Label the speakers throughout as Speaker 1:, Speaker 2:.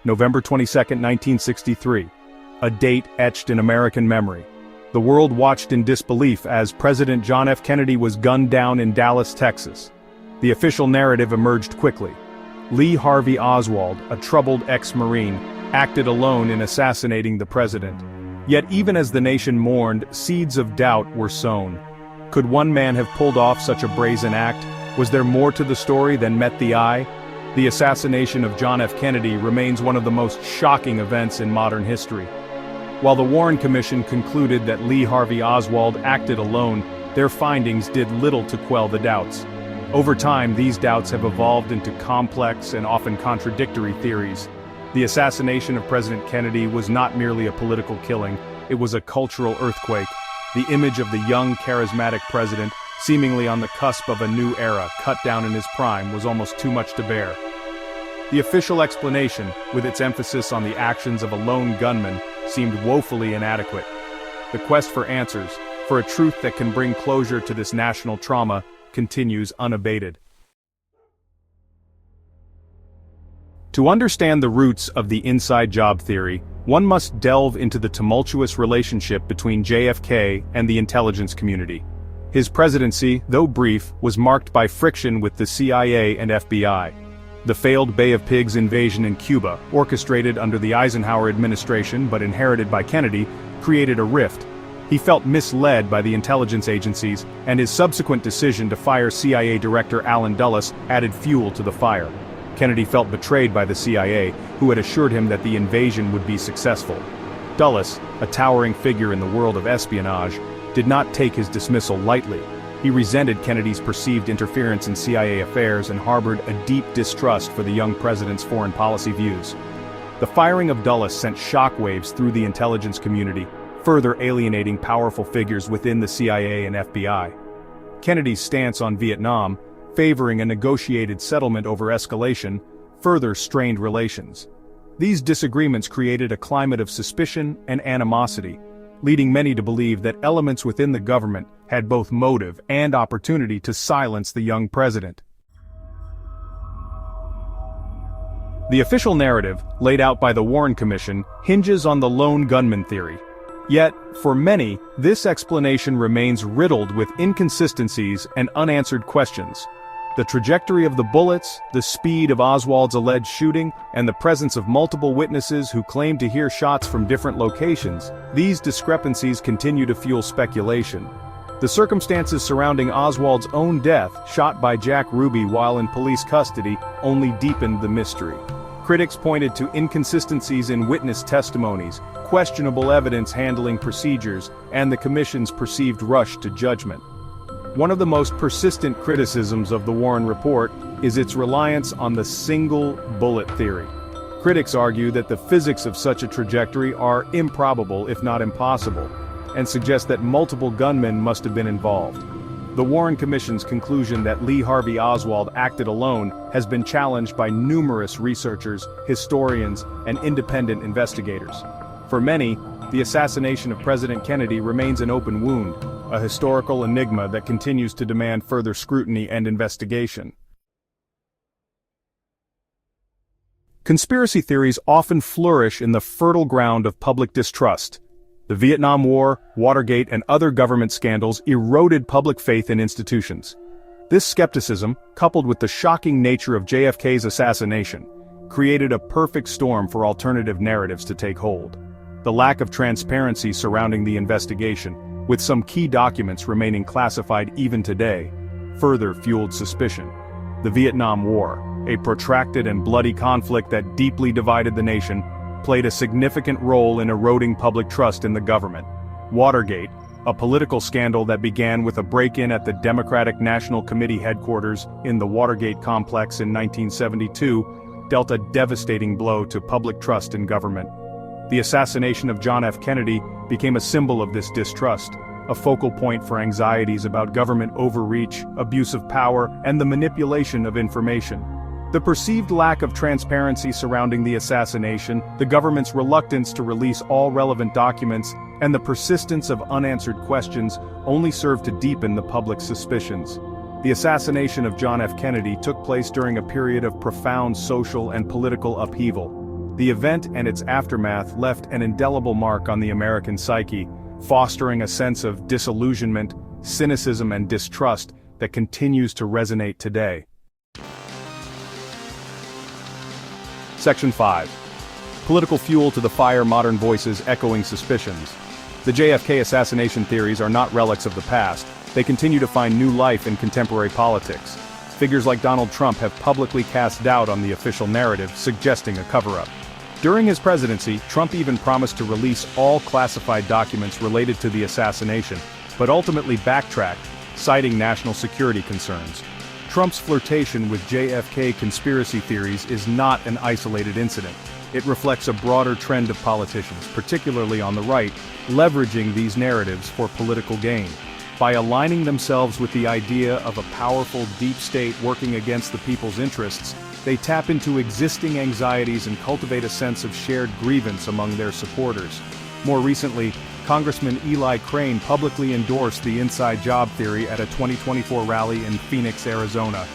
Speaker 1: November 22, 1963. A date etched in American memory. The world watched in disbelief as President John F. Kennedy was gunned down in Dallas, Texas. The official narrative emerged quickly. Lee Harvey Oswald, a troubled ex-Marine, acted alone in assassinating the president. Yet even as the nation mourned, seeds of doubt were sown. Could one man have pulled off such a brazen act? Was there more to the story than met the eye? The assassination of John F. Kennedy remains one of the most shocking events in modern history. While the Warren Commission concluded that Lee Harvey Oswald acted alone, their findings did little to quell the doubts. Over time, these doubts have evolved into complex and often contradictory theories. The assassination of President Kennedy was not merely a political killing, it was a cultural earthquake. The image of the young, charismatic president, seemingly on the cusp of a new era, cut down in his prime, was almost too much to bear. The official explanation, with its emphasis on the actions of a lone gunman, seemed woefully inadequate. The quest for answers, for a truth that can bring closure to this national trauma, continues unabated. To understand the roots of the inside job theory, one must delve into the tumultuous relationship between JFK and the intelligence community. His presidency, though brief, was marked by friction with the CIA and FBI. The failed Bay of Pigs invasion in Cuba, orchestrated under the Eisenhower administration but inherited by Kennedy, created a rift. He felt misled by the intelligence agencies, and his subsequent decision to fire CIA Director Allen Dulles added fuel to the fire. Kennedy felt betrayed by the CIA, who had assured him that the invasion would be successful. Dulles, a towering figure in the world of espionage, did not take his dismissal lightly. He resented Kennedy's perceived interference in CIA affairs and harbored a deep distrust for the young president's foreign policy views. The firing of Dulles sent shockwaves through the intelligence community, further alienating powerful figures within the CIA and FBI. Kennedy's stance on Vietnam, favoring a negotiated settlement over escalation, further strained relations. These disagreements created a climate of suspicion and animosity, leading many to believe that elements within the government had both motive and opportunity to silence the young president. The official narrative, laid out by the Warren Commission, hinges on the lone gunman theory. Yet, for many, this explanation remains riddled with inconsistencies and unanswered questions. The trajectory of the bullets, the speed of Oswald's alleged shooting, and the presence of multiple witnesses who claim to hear shots from different locations, these discrepancies continue to fuel speculation. The circumstances surrounding Oswald's own death, shot by Jack Ruby while in police custody, only deepened the mystery. Critics pointed to inconsistencies in witness testimonies, questionable evidence handling procedures, and the Commission's perceived rush to judgment. One of the most persistent criticisms of the Warren Report is its reliance on the single bullet theory. Critics argue that the physics of such a trajectory are improbable if not impossible, and suggest that multiple gunmen must have been involved. The Warren Commission's conclusion that Lee Harvey Oswald acted alone has been challenged by numerous researchers, historians, and independent investigators. For many, the assassination of President Kennedy remains an open wound, a historical enigma that continues to demand further scrutiny and investigation. Conspiracy theories often flourish in the fertile ground of public distrust. The Vietnam War, Watergate, and other government scandals eroded public faith in institutions. This skepticism, coupled with the shocking nature of JFK's assassination, created a perfect storm for alternative narratives to take hold. The lack of transparency surrounding the investigation, with some key documents remaining classified even today, further fueled suspicion. The Vietnam War, a protracted and bloody conflict that deeply divided the nation, played a significant role in eroding public trust in the government. Watergate, a political scandal that began with a break-in at the Democratic National Committee headquarters in the Watergate complex in 1972, dealt a devastating blow to public trust in government. The assassination of John F. Kennedy became a symbol of this distrust, a focal point for anxieties about government overreach, abuse of power, and the manipulation of information. The perceived lack of transparency surrounding the assassination, the government's reluctance to release all relevant documents, and the persistence of unanswered questions only served to deepen the public's suspicions. The assassination of John F. Kennedy took place during a period of profound social and political upheaval. The event and its aftermath left an indelible mark on the American psyche, fostering a sense of disillusionment, cynicism and distrust that continues to resonate today. Section 5. Political fuel to the fire, modern voices echoing suspicions. The JFK assassination theories are not relics of the past, they continue to find new life in contemporary politics. Figures like Donald Trump have publicly cast doubt on the official narrative, suggesting a cover-up. During his presidency, Trump even promised to release all classified documents related to the assassination, but ultimately backtracked, citing national security concerns. Trump's flirtation with JFK conspiracy theories is not an isolated incident. It reflects a broader trend of politicians, particularly on the right, leveraging these narratives for political gain. By aligning themselves with the idea of a powerful deep state working against the people's interests, they tap into existing anxieties and cultivate a sense of shared grievance among their supporters. More recently, Congressman Eli Crane publicly endorsed the inside job theory at a 2024 rally in Phoenix, Arizona.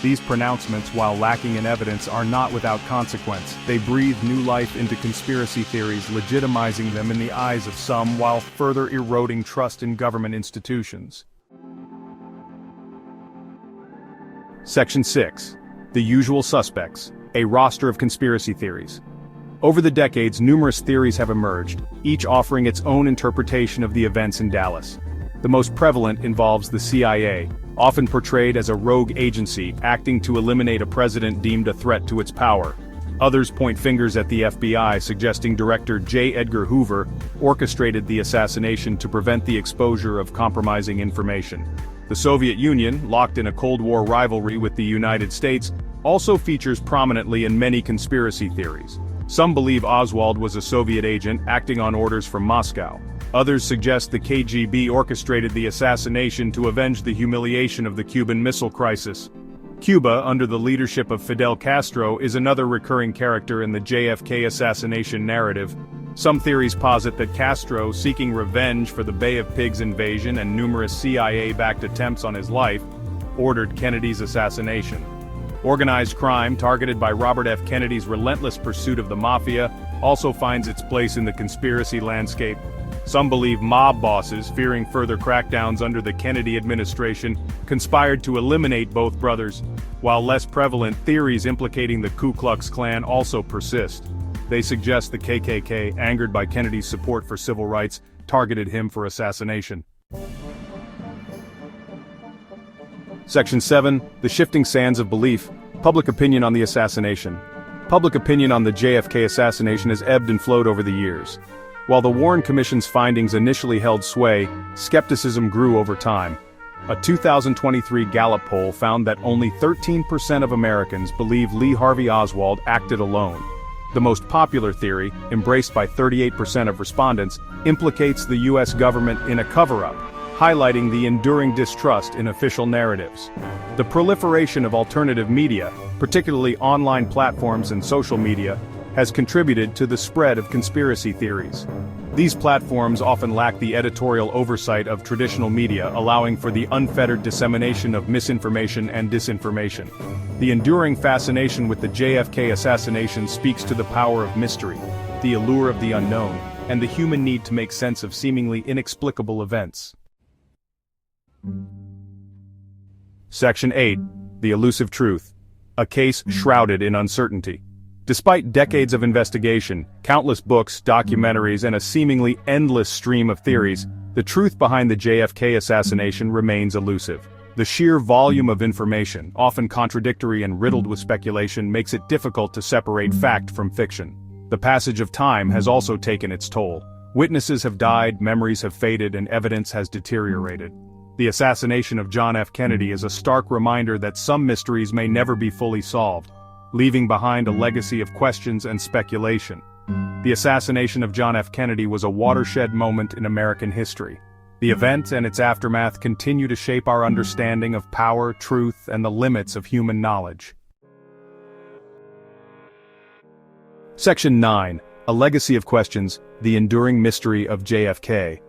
Speaker 1: These pronouncements, while lacking in evidence, are not without consequence. They breathe new life into conspiracy theories, legitimizing them in the eyes of some while further eroding trust in government institutions. Section 6. The usual suspects, a roster of conspiracy theories. Over the decades, numerous theories have emerged, each offering its own interpretation of the events in Dallas. The most prevalent involves the CIA, often portrayed as a rogue agency acting to eliminate a president deemed a threat to its power. Others point fingers at the FBI, suggesting Director J. Edgar Hoover orchestrated the assassination to prevent the exposure of compromising information. The Soviet Union, locked in a Cold War rivalry with the United States, also features prominently in many conspiracy theories. Some believe Oswald was a Soviet agent acting on orders from Moscow. Others suggest the KGB orchestrated the assassination to avenge the humiliation of the Cuban Missile Crisis. Cuba, under the leadership of Fidel Castro, is another recurring character in the JFK assassination narrative. Some theories posit that Castro, seeking revenge for the Bay of Pigs invasion and numerous CIA-backed attempts on his life, ordered Kennedy's assassination. Organized crime, targeted by Robert F. Kennedy's relentless pursuit of the mafia, also finds its place in the conspiracy landscape. Some believe mob bosses, fearing further crackdowns under the Kennedy administration, conspired to eliminate both brothers, while less prevalent theories implicating the Ku Klux Klan also persist. They suggest the KKK, angered by Kennedy's support for civil rights, targeted him for assassination. Section 7. The shifting sands of belief. Public opinion on the assassination. Public opinion on the JFK assassination has ebbed and flowed over the years. While the Warren Commission's findings initially held sway, skepticism grew over time. A 2023 Gallup poll found that only 13% of Americans believe Lee Harvey Oswald acted alone. The most popular theory, embraced by 38% of respondents, implicates the U.S. government in a cover-up, highlighting the enduring distrust in official narratives. The proliferation of alternative media, particularly online platforms and social media, has contributed to the spread of conspiracy theories. These platforms often lack the editorial oversight of traditional media, allowing for the unfettered dissemination of misinformation and disinformation. The enduring fascination with the JFK assassination speaks to the power of mystery, the allure of the unknown, and the human need to make sense of seemingly inexplicable events. Section 8. The elusive truth. A case shrouded in uncertainty. Despite decades of investigation, countless books, documentaries, and a seemingly endless stream of theories, the truth behind the JFK assassination remains elusive. The sheer volume of information, often contradictory and riddled with speculation, makes it difficult to separate fact from fiction. The passage of time has also taken its toll. Witnesses have died, memories have faded, and evidence has deteriorated. The assassination of John F. Kennedy is a stark reminder that some mysteries may never be fully solved, leaving behind a legacy of questions and speculation. The assassination of John F. Kennedy was a watershed moment in American history. The event and its aftermath continue to shape our understanding of power, truth, and the limits of human knowledge. Section 9. A legacy of questions, the enduring mystery of JFK.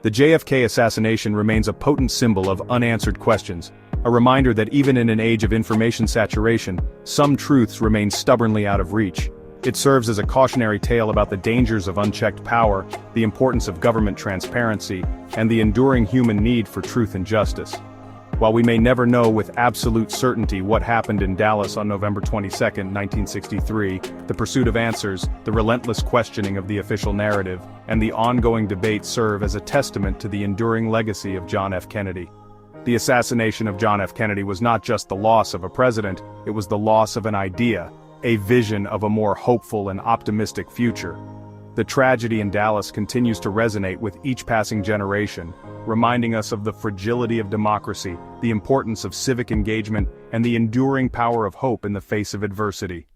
Speaker 1: The JFK assassination remains a potent symbol of unanswered questions, a reminder that even in an age of information saturation, some truths remain stubbornly out of reach. It serves as a cautionary tale about the dangers of unchecked power, the importance of government transparency, and the enduring human need for truth and justice. While we may never know with absolute certainty what happened in Dallas on November 22, 1963, the pursuit of answers, the relentless questioning of the official narrative, and the ongoing debate serve as a testament to the enduring legacy of John F. Kennedy. The assassination of John F. Kennedy was not just the loss of a president, it was the loss of an idea, a vision of a more hopeful and optimistic future. The tragedy in Dallas continues to resonate with each passing generation, reminding us of the fragility of democracy, the importance of civic engagement, and the enduring power of hope in the face of adversity.